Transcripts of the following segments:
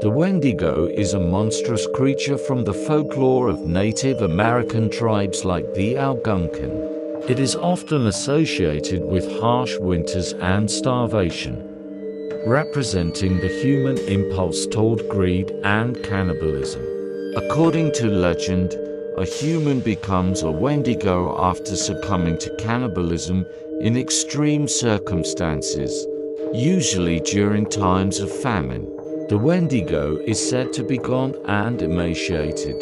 The Wendigo is a monstrous creature from the folklore of Native American tribes like the Algonquin. It is often associated with harsh winters and starvation, representing the human impulse toward greed and cannibalism. According to legend, a human becomes a Wendigo after succumbing to cannibalism in extreme circumstances, usually during times of famine. The Wendigo is said to be gaunt and emaciated,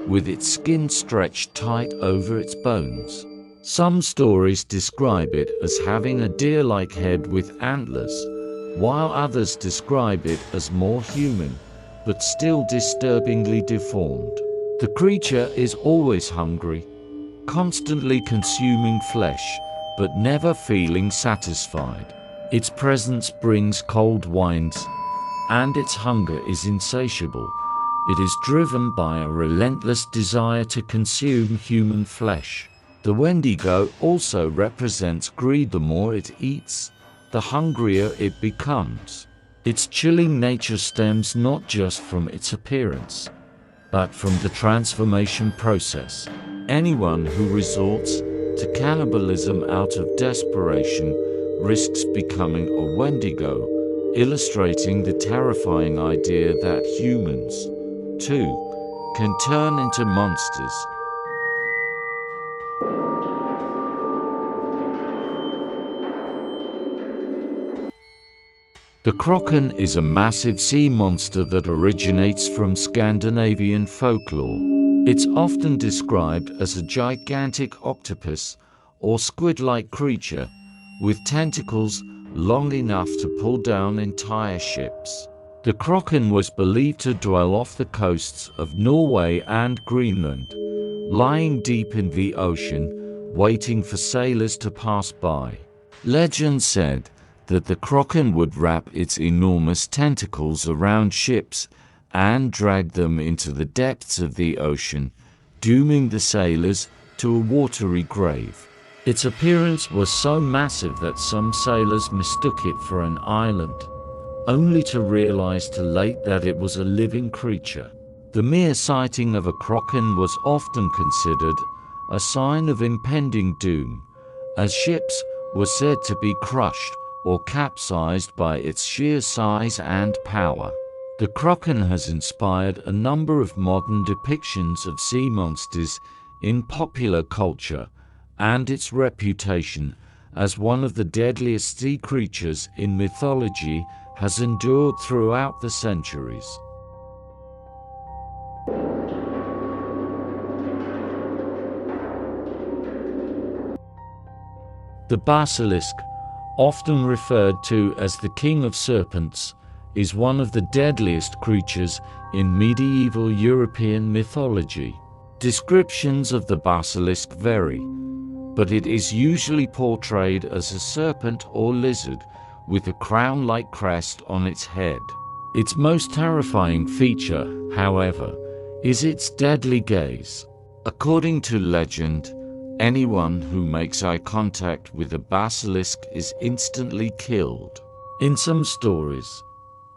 with its skin stretched tight over its bones. Some stories describe it as having a deer-like head with antlers, while others describe it as more human, but still disturbingly deformed. The creature is always hungry, constantly consuming flesh, but never feeling satisfied. Its presence brings cold winds, and its hunger is insatiable. It is driven by a relentless desire to consume human flesh. The Wendigo also represents greed. The more it eats, the hungrier it becomes. Its chilling nature stems not just from its appearance, but from the transformation process. Anyone who resorts to cannibalism out of desperation risks becoming a Wendigo, illustrating the terrifying idea that humans, too, can turn into monsters. The Kraken is a massive sea monster that originates from Scandinavian folklore. It's often described as a gigantic octopus or squid-like creature with tentacles long enough to pull down entire ships. The Kraken was believed to dwell off the coasts of Norway and Greenland, lying deep in the ocean, waiting for sailors to pass by. Legend said that the Kraken would wrap its enormous tentacles around ships and drag them into the depths of the ocean, dooming the sailors to a watery grave. Its appearance was so massive that some sailors mistook it for an island, only to realize too late that it was a living creature. The mere sighting of a Kraken was often considered a sign of impending doom, as ships were said to be crushed or capsized by its sheer size and power. The Kraken has inspired a number of modern depictions of sea monsters in popular culture, and its reputation as one of the deadliest sea creatures in mythology has endured throughout the centuries. The basilisk, often referred to as the King of Serpents, is one of the deadliest creatures in medieval European mythology. Descriptions of the basilisk vary, but it is usually portrayed as a serpent or lizard with a crown-like crest on its head. Its most terrifying feature, however, is its deadly gaze. According to legend, anyone who makes eye contact with a basilisk is instantly killed. In some stories,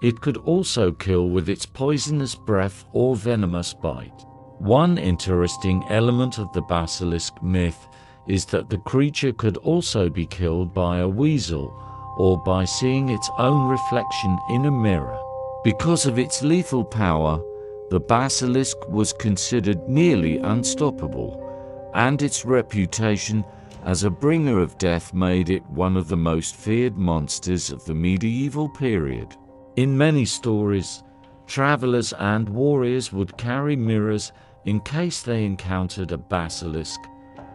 it could also kill with its poisonous breath or venomous bite. One interesting element of the basilisk myth is that the creature could also be killed by a weasel or by seeing its own reflection in a mirror. Because of its lethal power, the basilisk was considered nearly unstoppable, and its reputation as a bringer of death made it one of the most feared monsters of the medieval period. In many stories, travelers and warriors would carry mirrors in case they encountered a basilisk,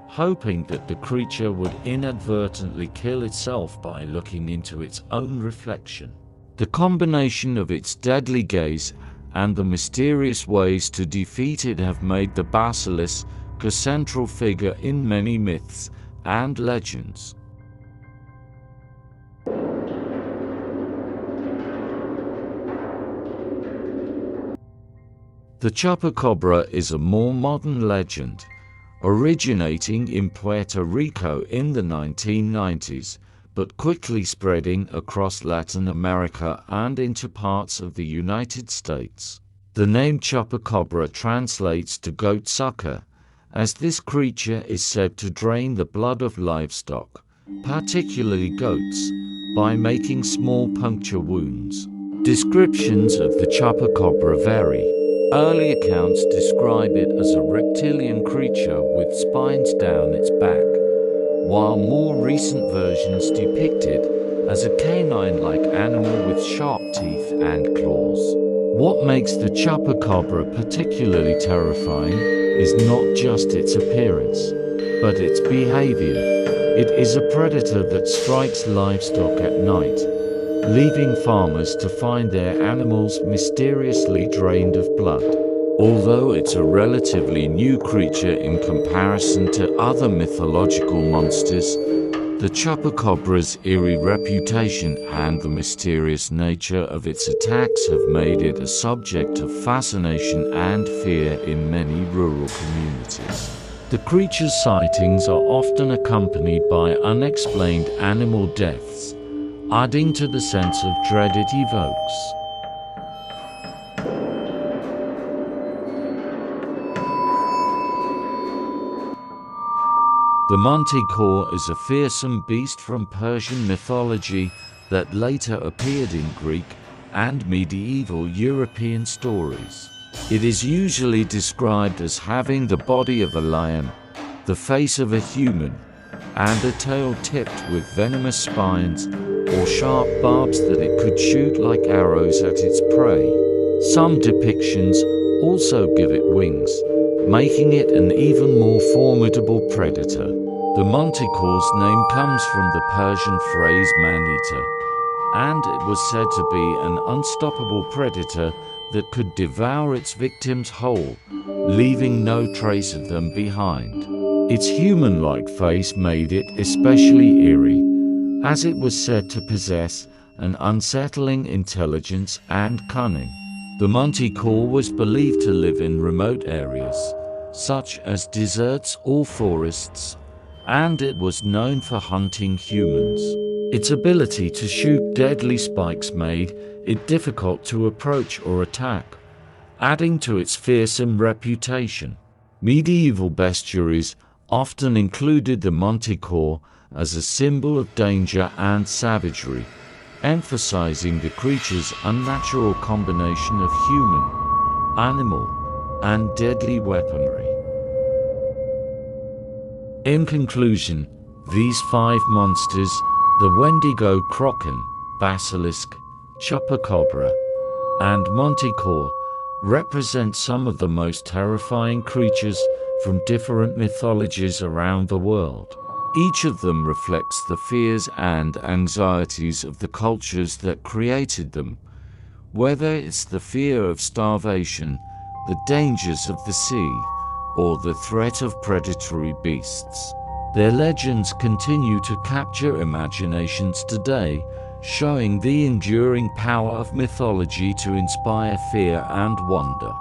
hoping that the creature would inadvertently kill itself by looking into its own reflection. The combination of its deadly gaze and the mysterious ways to defeat it have made the basilisk a central figure in many myths and legends. The chupacabra is a more modern legend, originating in Puerto Rico in the 1990s, but quickly spreading across Latin America and into parts of the United States. The name chupacabra translates to goat sucker, as this creature is said to drain the blood of livestock, particularly goats, by making small puncture wounds. Descriptions of the chupacabra vary. Early accounts describe it as a reptilian creature with spines down its back, while more recent versions depict it as a canine-like animal with sharp teeth and claws. What makes the chupacabra particularly terrifying is not just its appearance, but its behavior. It is a predator that strikes livestock at night, leaving farmers to find their animals mysteriously drained of blood. Although it's a relatively new creature in comparison to other mythological monsters, the chupacabra's eerie reputation and the mysterious nature of its attacks have made it a subject of fascination and fear in many rural communities. The creature's sightings are often accompanied by unexplained animal deaths, adding to the sense of dread it evokes. The manticore is a fearsome beast from Persian mythology that later appeared in Greek and medieval European stories. It is usually described as having the body of a lion, the face of a human, and a tail tipped with venomous spines or sharp barbs that it could shoot like arrows at its prey. Some depictions also give it wings, making it an even more formidable predator. The manticore's name comes from the Persian phrase man-eater, and it was said to be an unstoppable predator that could devour its victims whole, leaving no trace of them behind. Its human-like face made it especially eerie, as it was said to possess an unsettling intelligence and cunning. The manticore was believed to live in remote areas, such as deserts or forests, and it was known for hunting humans. Its ability to shoot deadly spikes made it difficult to approach or attack, adding to its fearsome reputation. Medieval bestiaries often included the manticore as a symbol of danger and savagery, emphasizing the creature's unnatural combination of human, animal, and deadly weaponry. In conclusion, these five monsters, the Wendigo, Kraken, Basilisk, Chupacabra, and Manticore, represent some of the most terrifying creatures from different mythologies around the world. Each of them reflects the fears and anxieties of the cultures that created them, whether it's the fear of starvation, the dangers of the sea, or the threat of predatory beasts. Their legends continue to capture imaginations today, showing the enduring power of mythology to inspire fear and wonder.